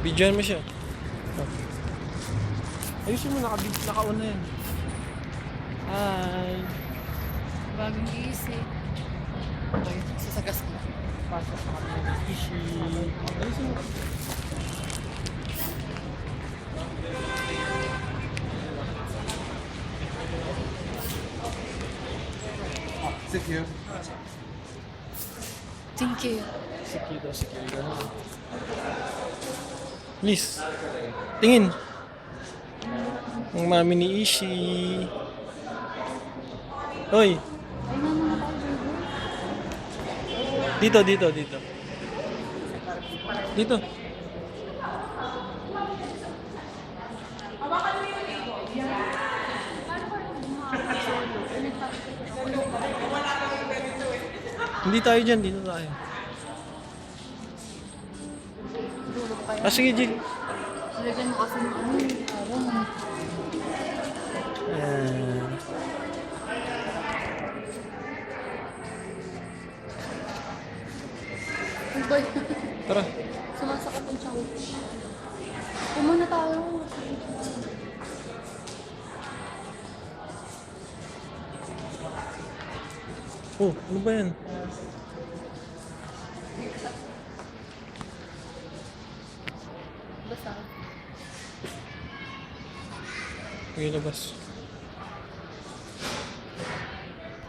Bidyoan mo siya. Oh. Ayusin mo, naka-on na yan. Hi. Bagong isip. Okay, sasagas ko. Pasok sa kami ng Ishi. Ayusin mo. Thank you. Thank you. Sikiro. Please. Tingin. Ang mami ni Ishi. Hoy. Dito. Dito. Hindi tayo dyan, dito tayo. Sige, Jill. Lagyan mo kasi ng ano, araw. Ayan. Uy, boy. Tara. Sumasakit ang tiyan ko. Pumuna tayo. Oh, ano ba yan? Basta. Sige, labas.